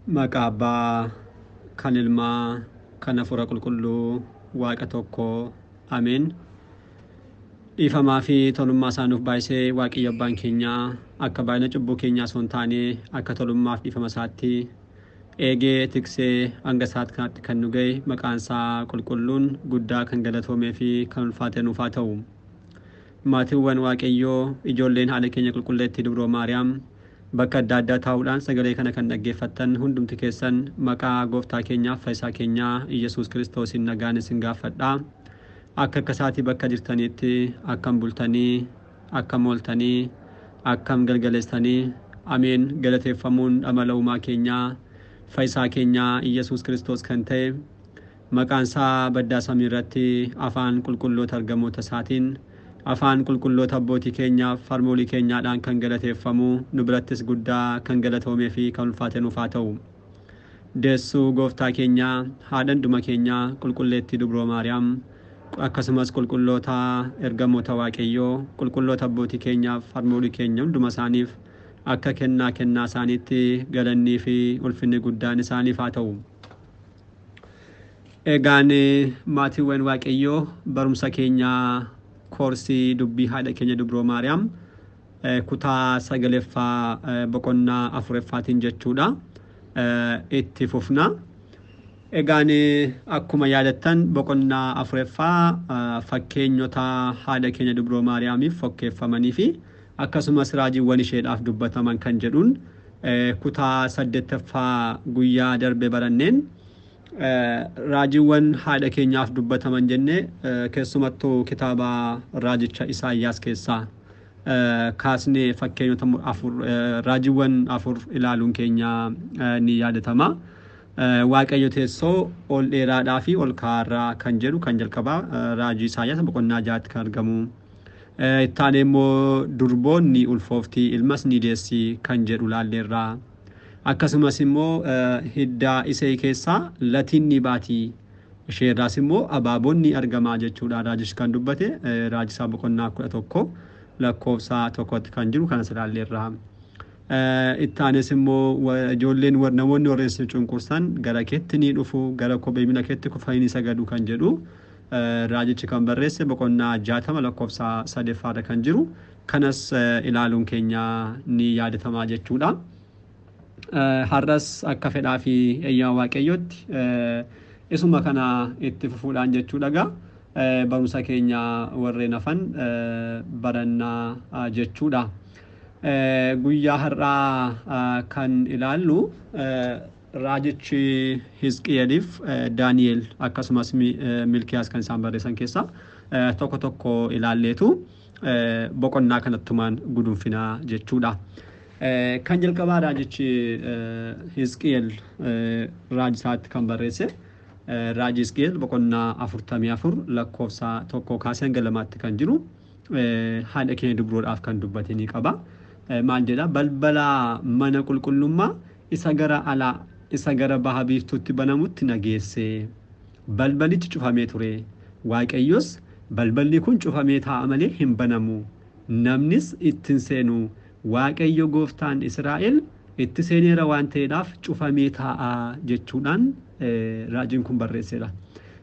Maqaa Abbaa, kan Ilmaa, kan Hafuura Qulqulluu, Waaqa tokkoo. Ameen. Dhiifamaa fi tolummaa isaa nuuf baay'isee Waaqayyo Abbaan keenyaa akka baay'ina cubbuu keenyaa osoo hin taane akka tolummaaf dhiifama isaatti eegee tiksee hanga isaatti kanatti kan nu ga'e maqaan isaa qulqulluun guddaa kan galatoomee fi kan ulfaate nuuf haa ta'u. Maatiiwwan Waaqayyoo ijoolleen haadha keenya qulqulleettii Dubroo Maariyaam bakka adda addaa taa'uudhaan sagalee kana kan dhaggeeffattan hundumti keessan maqaa gooftaa keenyaaf fayyisaa keenyaa Iyyasuus Kiristoosiin nagaan isin gaafadha. Akka isaatii bakka jirtanitti akkam bultanii, akkam ooltanii, akkam galgaleessanii, ameen. Galateeffamuun amala uumaa keenyaa fayyisaa keenyaa Iyyasuus Kiristoos kan ta'e maqaan isaa baddaa samii irratti afaan qulqulloota argamoota isaatiin afaan qulqulloota abbootii keenyaaf harmoolii keenyaadhaan kan galateeffamu nu birattis guddaa kan galatoomee fi kan ulfaate nuuf haa ta'u. Deessuu gooftaa keenyaa haadha dhuma keenyaa qulqulleettii Dubroo Maariyaam akkasumas qulqulloota ergamoota Waaqayyoo qulqulloota abbootii keenyaaf harmoolii keenya hunduma isaaniif akka kennaa isaaniitti galannii fi ulfinni guddaan isaaniif haa ta'u. Egaan maatiiwwan Waaqayyoo barumsa keenyaa koorsii dubbii haadha keenya Dubroo Maariyaam kutaa 9ffaa boqonnaa 4ffaatiin jechuudha itti fufna. Egaan akkuma yaadattan boqonnaa 4ffaa fakkeenyota haadha keenya Dubroo Maariyaamiif fakkeeffamanii fi akkasumas raajiiwwan isheedhaaf dubbataman kan jedhuun kutaa 8ffaa guyyaa darbe baranneen raajiiwwan haadha keenyaaf dubbataman jennee keessumattuu kitaaba raajicha Isaayyaas keessaa kaasnee fakkeenyota raajiiwwan 4 ilaaluun keenya ni yaadatama. Waaqayyo teessoo ol dheeraadhaa fi ol ka'aarraa kan jedhu kan jalqabaa raajii Isaayyaas boqonnaa 6tti kan argamu. Ittaanee immoo durboonni ulfooftii ilmas ni deessi kan jedhu laalleerraa. Akkasumas immoo hiddaa isee keessaa latiin ni baati isheerraas immoo abaaboonni argamaa jechuudha raajichi kan dubbate raajisaa boqonnaa 11 lakkoofsa 1tti kan jiru kanas laalleerraa. Ittaanes immoo ijoolleen namoonni warreen si cunqursan gara keetti ni dhufu gara kophee miila keetti kufanii sagadu kan jedhu raajichi kan barreesse boqonnaa 60 lakkoofsa 3 kan jiru kanas ilaaluun keenya ni yaadatama jechuudha. Har'as akka fedhaa fi eeyyaa Waaqayyootti isuma kana itti fufuudhaan jechuudha gaa barumsa keenya warreen hafan barannaa jechuudha. Guyyaa har'aa kan ilaallu raajichi Hizqiyeeliif Daani'eel akkasumas Milkiyaas kan isaan barreessan keessaa tokko ilaalleetu boqonnaa kanattumaan gudunfinaa jechuudha. Kan jalqabaa raajichi Hizqiyeel raajisaatti kan barreesse raajii Hizqiyeel boqonnaa 44 lakkoofsa 1 kaasee hanga 2tti kan jiru haadha keenya Dubroodhaaf kan dubbate ni qaba. Maal jedha balbala mana qulqullummaa isa gara alaa isa gara baha biiftuutti banamutti nageesse. Balbalichi cufamee ture. Waaqayyos balballi kun cufamee taa'a malee hin banamu. Namnis ittiin seenu. Waaqayyo gooftaan Israa'el itti seeneera waan ta'eedhaaf cufamee taa'a jechuudhaan raajiin kun barreesseera.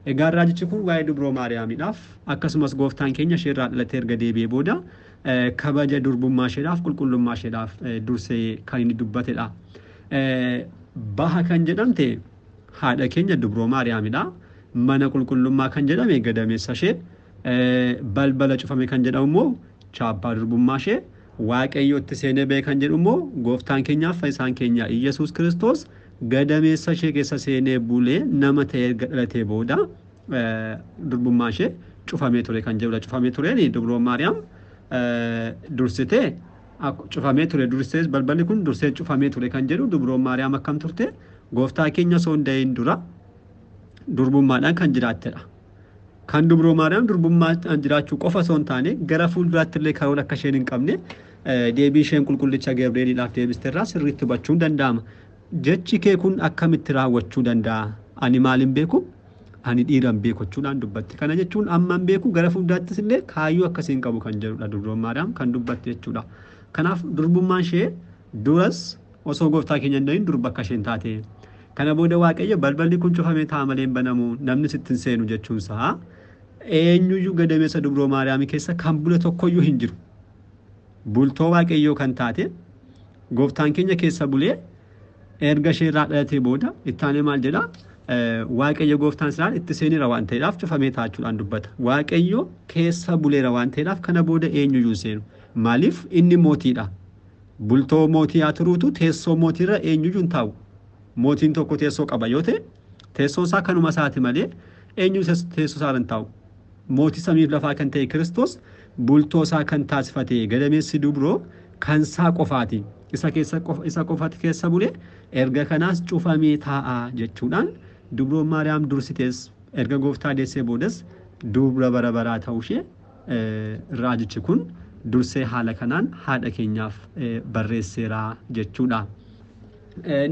Egaan raajichi kun waa'ee Dubroo Maariyaamiidhaaf akkasumas gooftaan keenya isheerraa dhalatee erga deebi'ee booda kabaja durbummaa isheedhaaf qulqullummaa isheedhaaf dursee kan inni dubbatedha. Baha kan jedhamte haadha keenya Dubroo Maariyaamidha. Mana qulqullummaa kan jedhame gadameessa ishee balbala cufame kan jedhamu immoo chaappaa durbummaa ishee Waaqayyo itti seenee ba'e kan jedhu immoo gooftaan keenyaaf fayyisaan keenya Iyyasuus Kiristoos gadameessa ishee keessa seenee bulee nama ta'ee erga dhalatee booda durbummaa ishee cufamee ture kan jedhudha. Cufamee tureen Dubroo Maariyaam dursitee cufamee ture dursee balballi kun dursee cufamee ture kan jedhu Dubroo Maariyaam akkam turte gooftaa keenya osoo hin da'in dura durbummaadhaan kan jiraattedha. Kan Dubroo Maariyaam durbummaadhaan jiraachuu qofa osoo hin taane gara fuulduraatti illee karoora akka isheen hin qabne deebii isheen qulqullicha Gabri'eeliidhaaf deebisteerraa sirriitti hubachuu danda'ama. Jechi kee kun akkamitti raawwachuu danda'a? Ani maalin beeku? Ani dhiiran beekuudhaan dubbatti. Kana jechuun amman beeku gara fuulduraattis illee kaayyoo akkasiin qabu kan jedhudha Dubroo Maariyaam kan dubbatti jechuudha. Kanaaf durbummaan ishee duras osoo gooftaa keenya hin dhayin dur bakka isheen taate. Kana booda waaqayyo balballi kun cufamee ta'a malee hin banamu namni sitti hin seenu jechuunsaa eenyuyyuu gadameessa dubroo maariyaamii keessa kan bule tokkoyyuu hin jiru. Bultoo waaqayyoo kan taate gooftaan keenya keessa bulee erga ishee irraa dhalatee booda ittaanee maal jedhaa waaqayyo gooftaan isaan itti seenira waan ta'eedhaaf cufamee taachuudhaan dubbata. Waaqayyo keessa buleera waan ta'eedhaaf kana booda eenyuyyuu seenu. Maaliif inni mootiidha. Bultoo mootii haa turuutu teessoo mootiirra eenyuyyuu hin taa'u. Mootiin tokko teessoo qaba yoo ta'e teessoon isaa kanuma isaati malee eenyu teessoo isaa hin taa'u. Mootii samiif lafaa kan ta'e Kiristoos bultoo isaa kan taasifate gadameessi dubroo kan isaa qofaati. Isa qofati keessa bulee erga kanaas cufamee taa'a jechuudhaan dubroon maariyaam dursitees erga gooftaa deessee boodas dubra bara baraa ta'uu ishee raajichi kun dursee haala kanaan haadha keenyaaf barreesseera jechuudha.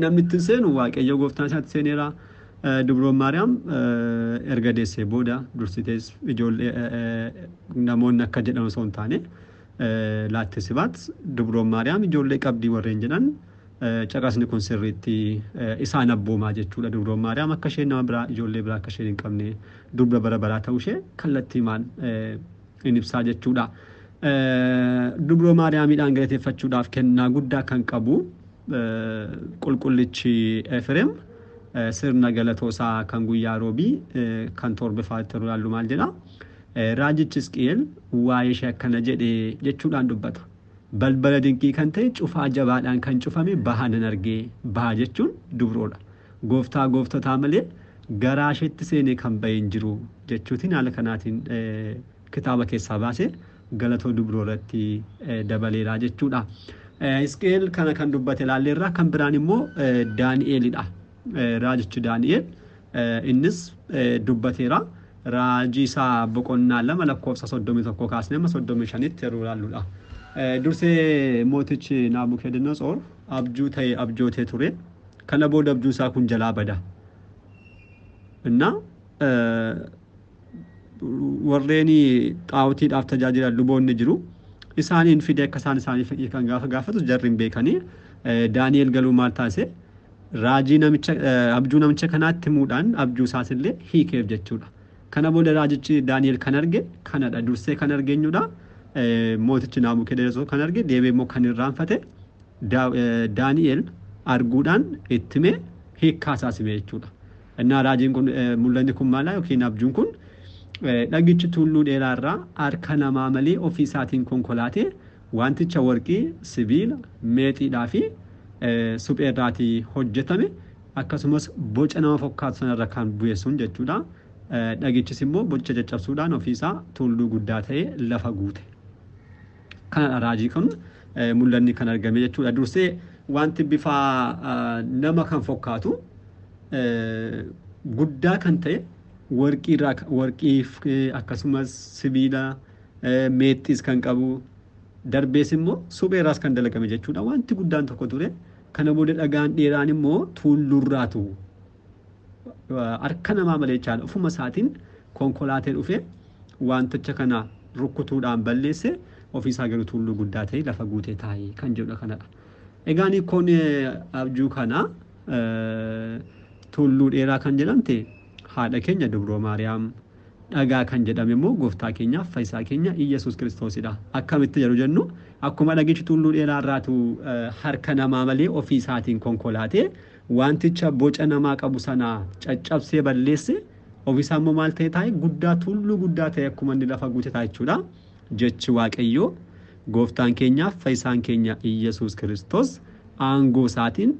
Namni ittiin seenu waaqayyo gooftaan isaatti seeneera. Dubroon maariyaam erga deessee booda dursitees ijoollee namoonni akka jedhan osoo hin taane laattisibaat dubroon maariyaam ijoollee qabdii warreen jedhan caqasni kun sirriitti isaan abboomaa jechuudha. Dubroon maariyaam akka isheen nama biraa ijoollee biraa akka isheen hin qabne dubra bara baraa ta'uu ishee kallattiimaan in ibsaa jechuudha. Dubroo maariyaamiidhaan galateeffachuudhaaf kennaa guddaa kan qabu qulqullichi Efreem sirna galatoosaa kan guyyaa roobii kan torbaffaatti ilaallu maal jedha. Raajichi Hisqi'eel waa'ee ishee akkana jedhee jechuudhaan dubbata. Balbala dinqii kan ta'e cufaa jabaadhaan kan cufame baha nan argee. Baha jechuun dubroodha. Gooftaa gooftotaa malee garaa isheetti seenee kan bahee hin jiru jechuutiin haala kanaatiin kitaaba keessaa baasee galatoo dubroo irratti dabaleera jechuudha. Hisqi'eel kana kan dubbate ilaalleerra kan biraan immoo Daani'eelidha. Raajichi Daani'eel innis dubbateera. Raajii isaa boqonnaa 2 lakkoofsa 31 kaasnee amma 35tti yeroo ilaalludha. Dursee mootichi Naabukeednetsoor abjuu ta'e abjootee ture. Kana booda abjuu isaa kun jalaa bada. Innaa warreen xaawutiidhaaf tajaajilan luboonni jiru. Isaaniin fidee akka isaan isaaniif kan gaafatu jarri hin beekanii Daani'eel galuu maal taasise raajii namicha abjuu namicha kanaatti himuudhaan abjuu isaas illee hiikeef jechuudha. Kana booda raajichi Daani'eel kan arge kanadha. Dursee kan argeenyudha. Mootichi Naabukeednetsoor kan arge deebee immoo kan irraanfate Daani'eel arguudhaan ittime hiikkaa isaas hime jechuudha. Innaa raajiin kun mul'anni kun maalaa yookiin abjuun kun dhagichi tulluu dheeraa irraa harka namaa malee ofii isaatiin konkolaatee wanticha warqii, sibiila, meexiidhaa fi suphee irraatii hojjetame akkasumas boca nama fakkaatu sanarra kan bu'eessuun jechuudha. Dhagichis immoo boca caccabsuudhaan ofii isaa tulluu guddaa ta'ee lafa guute. Kanadha raajii kun mul'anni kan argame jechuudha. Dursee wanti bifa nama kan fakkaatu guddaa kan ta'e warqii akkasumas sibiila meexxiis kan qabu darbees immoo supheerraas kan dalagame jechuudha. Wanti guddaan tokko ture. Kana booda dhagaan dheeraan immoo tullurraatu harka namaa malee jechaadha. Ofuma isaatiin konkolaatee dhufee wanticha kana rukkutuudhaan balleesse ofiisaa garuu tulluu guddaa ta'e lafa guutee taa'ee kan jedhudha kanadha. Egaan kun abjuu kana tulluu dheeraa kan jedhamte haadha keenya dubroo maariyaam dhagaa kan jedhame immoo gooftaa keenyaaf fayyisaa keenya Iyyasuus Kiristoosidha. Akkamitti jedhu jennu akkuma dhagichi tulluu dheeraa irraatu harka namaa malee ofii isaatiin konkolaatee wanticha boca namaa qabu sana caccabsee balleesse ofiisaa immoo maal ta'e taa'e guddaa tulluu guddaa ta'e akkuma inni lafa guute ta'a jechuudha. Jechi waaqayyoo gooftaan keenyaaf fayyisaan keenya Iyyasuus Kiristoos aangoo isaatiin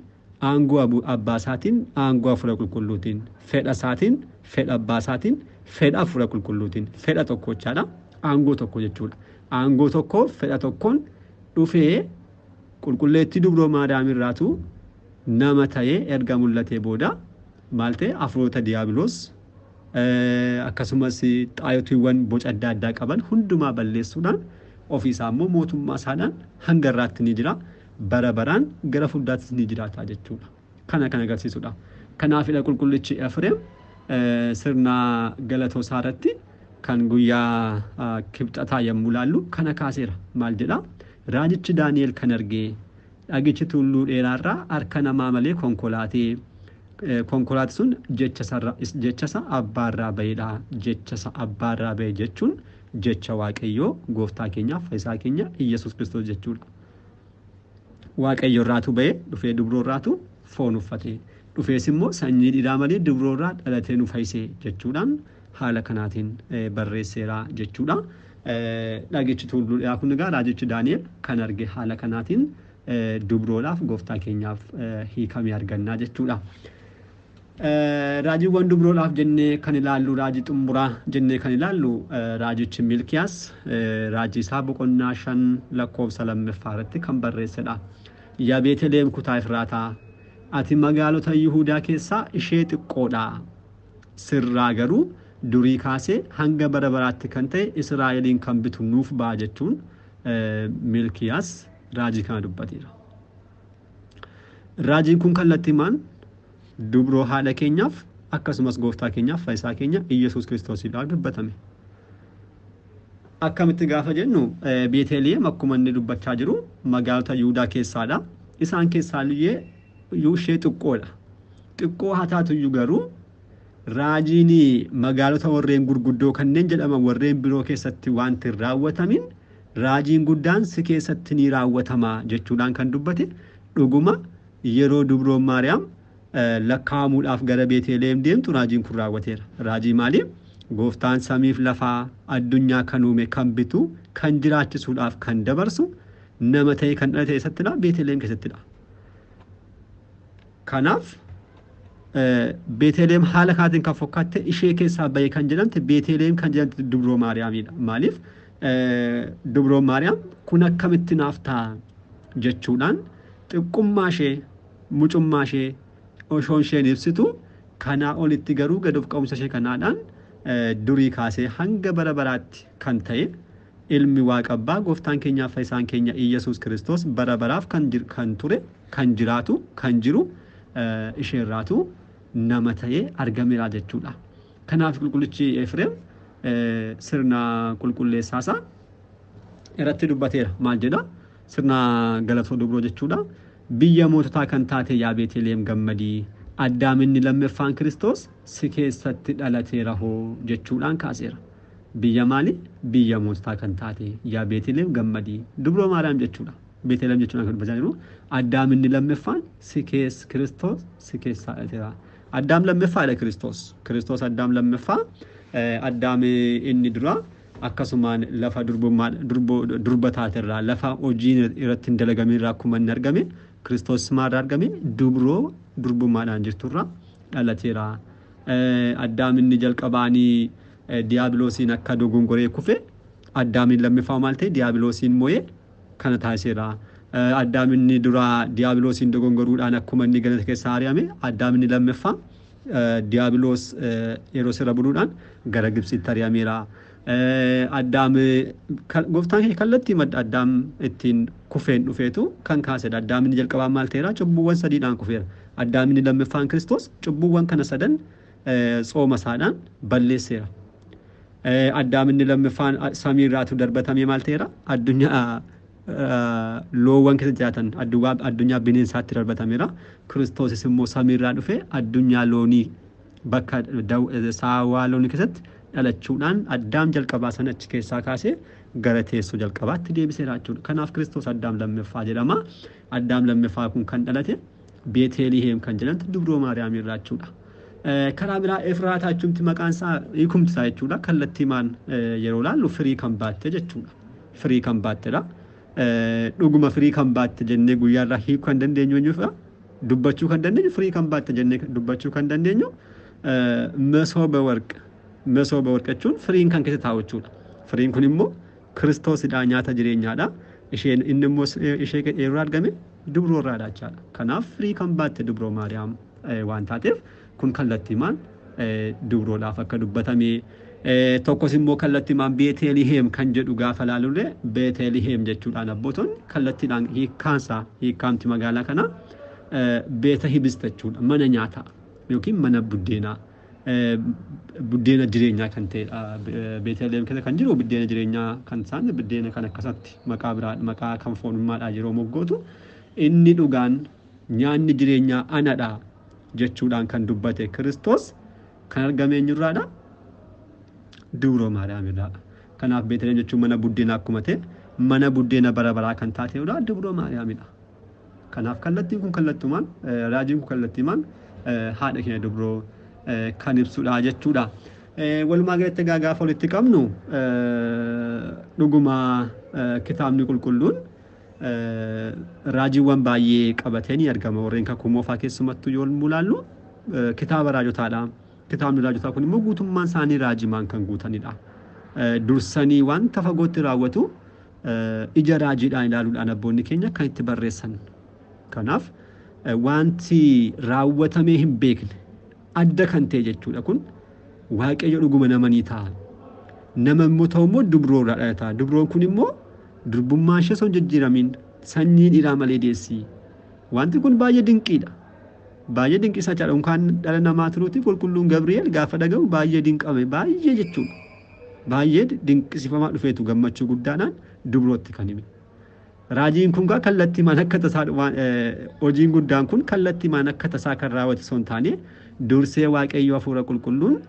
aangoo abbaa isaatiin aangoo hafuura qulqulluutiin fedha isaatiin fedha abbaa isaatiin fedha hafuura qulqulluutiin fedha tokkochaadha. Aangoo tokko jechuudha. Aangoo tokko fedha tokkoon dhufee qulqulleettii dubroo maariyaam irraatu nama ta'ee erga mul'atee booda maal ta'e hafuurota diiyaabiloos akkasumas xaayotiiwwan boca adda addaa qaban hundumaa balleessuudhaan ofiisaa immoo mootummaa isaadhaan hanga irraatti ni jira. Bara baraan gara fuulduraattis ni jiraata jechuudha. Kana kan agarsiisudha. Kanaafidha qulqullichi Efreem sirna galatoo isaa irratti kan guyyaa kibxataa yommuu laallu kana kaaseera. Maal jedha? Raajichi Daani'eel kan argee dhagichi tulluu dheeraarraa harka namaa malee konkolaatee konkolaati sun jechasa abbaarraa bahedha. Jechasa abbaarraa bahe jechuun jecha waaqayyoo gooftaa keenyaaf fayyisaa keenya Iyyasuus Kiristoos jechuudha. Waaqayyo irraatu bahe dhufee dubroo irraatu foon uffate. Dhufees immoo sanyii dhiiraa malee dubroo irraa dhalatee nu fayyise jechuudhaan haala kanaatiin barreesseera jechuudha. Dhagichi tulluu dheeraa kun egaa raajichi Daani'el kan arge haala kanaatiin dubroodhaaf gooftaa keenyaaf hiikamee argannaa jechuudha. Raajiiwwan dubroodhaaf jennee kan ilaallu raajii xumuraa jennee kan ilaallu raajichi Milkiyaas raajii isaa boqonnaa 5 lakkoofsa 2 irratti kan barreessedha. Yaa Beetlehem kutaa Efraataa ati magaalota Yihuudaa keessaa ishee xiqqoodha. Sirraa garuu durii kaasee hanga bara baraatti kan ta'e Israa'eliin kan bitu nuuf ba'a jechuun Milkiyaas raajii kana dubbateera. Raajiin kun kallattiimaan dubroo haadha keenyaaf akkasumas gooftaa keenyaaf fayyisaa keenya Iyyasuus Kiristoosiidhaaf dubbatame. Akkamitti gaafa jennu Beetlehem akkuma inni dubbachaa jiru magaalota Yihuudaa keessaadha. Isaan keessaa ishee xiqqoodha. Xiqqoo haa taatuyyuu garuu raajiin magaalota warreen gurguddoo kanneen jedhaman warreen biroo keessatti wanti hin raawwatamin raajiin guddaan si keessatti ni raawwatama jechuudhaan kan dubbate dhuguma yeroo dubroon Maariyaam lakkaa'amuudhaaf gara Beetlehem deemtu raajiin kun raawwateera. Raajii maaliif? Gooftaan samiif lafaa addunyaa kan uume kan bitu kan jiraachisuudhaaf kan dabarsu nama ta'e kan dhalate eessattidha? Beetlehem keessattidha. Kanaaf Beetlehem haala kanaatiin kan fokkaatte ishee keessaa bahee kan jedhamte Beetlehem kan jedhamte dubroo Maariyaamidha. Maaliif? Dubroon Maariyaam kun akkamitti naaf ta'a jechuudhaan xiqqummaa ishee mucummaa ishee osoo isheen ibsitu kanaa olitti garuu gad of qabumsa ishee kanaadhaan durii kaasee hanga bara baraatti kan ta'e ilmi waaqa abbaa gooftaan keenyaaf fayyisaan keenya Iyyasuus Kiristoos bara baraaf kan ture kan jiraatu kan jiru isheerraatu nama ta'ee argameera jechuudha. Kanaaf qulqullichi Efreem sirna qulqulleessaasaa irratti dubbateera. Maal jedha? Sirna galatoo dubroo jechuudha. Biyya moototaa kan taate yaa Beetlehem gammadii addaaminni lammaffaan Kiristoos si keessatti dhalateera hoo jechuudhaan kaaseera. Biyya maali? Biyya moototaa kan taate yaa Beetlehem gammadii dubroo Maariyaam jechuudha. Beetlehem jechuudhaan kan dubbachaa jiru addaaminni lammaffaan si keessa Kiristoos si keessaa dhalateera. Addaam lammaffaadha Kiristoos. Kiristoos addaam lammaffaa addaam inni dura akkasumaan lafa durba taaterraa lafa hojii irratti hin dalagamirraa akkuma inni argame Kiristoos maarraa argame durbummaadhaan jirturraa dhalateera. Addaam inni jalqabaanii diiyaabiloosiin akka dogongoree kufe addaamin lammaffaa maal ta'e diiyaabiloosiin moo'ee kana taasiseera. Addaam inni dura diiyaabiloosiin dogongoruudhaan akkuma inni ganata keessaa ari'ame addaam inni lammaffaa diiyaabiloos yeroo sirra buduudhaan gara Gibsitti ari'ameera. Addaam gooftaan kallattii madda addaam ittiin kufeen dhufeetu kan kaasedha. Addaam inni jalqabaan maal ta'eera? Cubbuuwwan sadiidhaan kufeera. Addaam inni lammaffaan Kiristoos cubbuuwwan kana sadan tsooma isaadhaan balleesseera. Addaam inni lammaffaan samiirraatu darbatamee maal ta'eera? Addunyaa loowwan keessa jiraatan addunyaa bineensaatti darbatameera. Kiristoosis immoo samiirraa dhufe addunyaa loonii bakka saawwaa loonii keessatti dhalachuudhaan addaam jalqabaa sana achi keessaa kaasee gara teessoo jalqabaatti deebiseera jechuudha. Kanaaf Kiristoos addaam lammaffaa jedhama. Addaam lammaffaa kun kan dhalate Beetlehem kan jedhamtu dubroo Maariyaam irraa jechuudha. Karaa biraa Efraataa jechuun maqaan isaa hiikumti isaa jechuudha. Kallattiimaan yeroo ilaallu firii kan baatte jechuudha. Firii kan baattedha. Dhuguma firii kan baatte jennee guyyaarraa hiikuu kan dandeenyu eenyuudha? Dubbachuu kan dandeenyu firii kan baatte jennee dubbachuu kan dandeenyu masooba warqa. Masooba warqa jechuun firiin kan keessa taa'u jechuudha. Firiin kun immoo Kiristoosidha nyaata jireenyaadha. Isheen inni immoo ishee yeroo argame dubroo irraadha jechaadha. Kanaaf firii kan baatte dubroo Maariyaam waan taateef kun kallattiimaan dubroodhaaf akka dubbatame tokkos immoo kallattiimaan Beetlehem kan jedhu gaafa laalullee Beetlehem jechuudhaan abbootonni kallattiidhaan hiikkaamti magaalaa kana beeta hibista jechuudha. Mana nyaataa yookiin mana buddeenaa buddeena jireenyaa kan ta'edha. Beetlehem keessa kan jiru buddeena jireenyaa kan isaan buddeena kan akkasatti maqaa biraa maqaa kan foonummaadhaan yeroo moggootu inni dhugaan nyaanni jireenyaa anadha jechuudhaan kan dubbate Kiristoos kan argame eenyurraadha? Dubroo Maariyaamidha. Kanaaf Beetlehem jechuun mana buddeenaa akkuma ta'e mana buddeena bara baraa kan taateedha Dubroo Maariyaamidha. Kanaaf kallattiin kun kallattumaan raajiin kun kallattiimaan haadha keenya Dubroo kan ibsudha jechuudha. Walumaa galatti gaafa walitti qabnu dhuguma kitaabni qulqulluun raajiiwwan baay'ee qabatee ni argama. Warreen kakuu moofaa keessumattuu yoo mulaallu kitaaba raajotaadha. Kitaabni raajotaa kun immoo guutummaan isaanii raajiimaan kan guutanidha. Dursanii wanta fagootti raawwatu ija raajiidhaan ilaaluudhaan abboonni keenya kan itti barreessan. Kanaaf wanti raawwatamee hin beekne adda kan ta'e jechuudha kun waaqayyo dhuguma nama ni ta'a. Nama immoo ta'u immoo dubroodha dhalata. Dubroon kun immoo durbummaa ishee son jijjiiramin sanyii dhiiraa malee deessi. Wanti kun baay'ee dinqiidha. Baay'ee dinqisaadha. Unkaan dhala namaa turuuti qulqulluun Gabri'eel gaafa dhaga'u baay'ee dinqame baay'ee jechuudha. Baay'ee dinqisifamaa dhufeetu gammachuu guddaadhaan dubrootti kan hime. Raajiin kun kallattiimaan akka tasaa hojiin guddaan kun kallattiimaan akka tasaa kan raawwate son taane dursee waaqayyo hafuura qulqulluun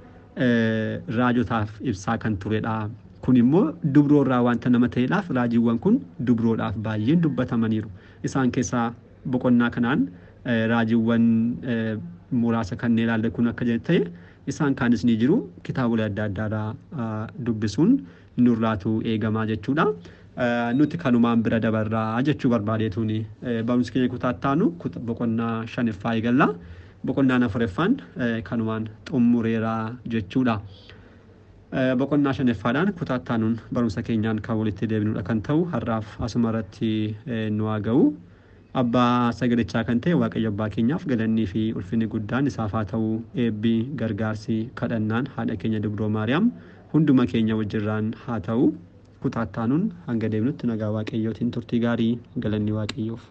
raajotaaf ibsaa kan turedha. Kun immoo dubroorraa wanta nama ta'eedhaaf raajiiwwan kun dubroodhaaf baay'een dubbatamaniiru. Isaan keessaa boqonnaa kanaan raajiiwwan muraasa kanneen ilaalle kun akka ta'e isaan kaanis ni jiru. Kitaabolee adda addaadhaa dubbisuun nurraatu eegamaa jechuudha. Nuti kanumaan bira dabarraa jechuu barbaadeetuuni barumsi keenya kutaattaanu boqonnaa 5ffaa eegalla. Boqonnaan 4ffaan kanumaan xumureeraa jechuudha. Boqonnaa 5ffaadhaan kutaattaanuun barumsa keenyaan kan walitti deebinuudha kan ta'u har'aaf asuma irratti nu haa ga'u. Abbaa sagalichaa kan ta'e waaqayyo abbaa keenyaaf galannii fi ulfinni guddaan isaaf haa ta'u. Eebbi gargaarsi kadhannaan haadha keenya Dubroo Maariyaam hunduma keenya wajjirraan haa ta'u. Kutaattaanuun hanga deebinutti nagaa waaqayyootiin turtii gaarii galanni waaqayyoof.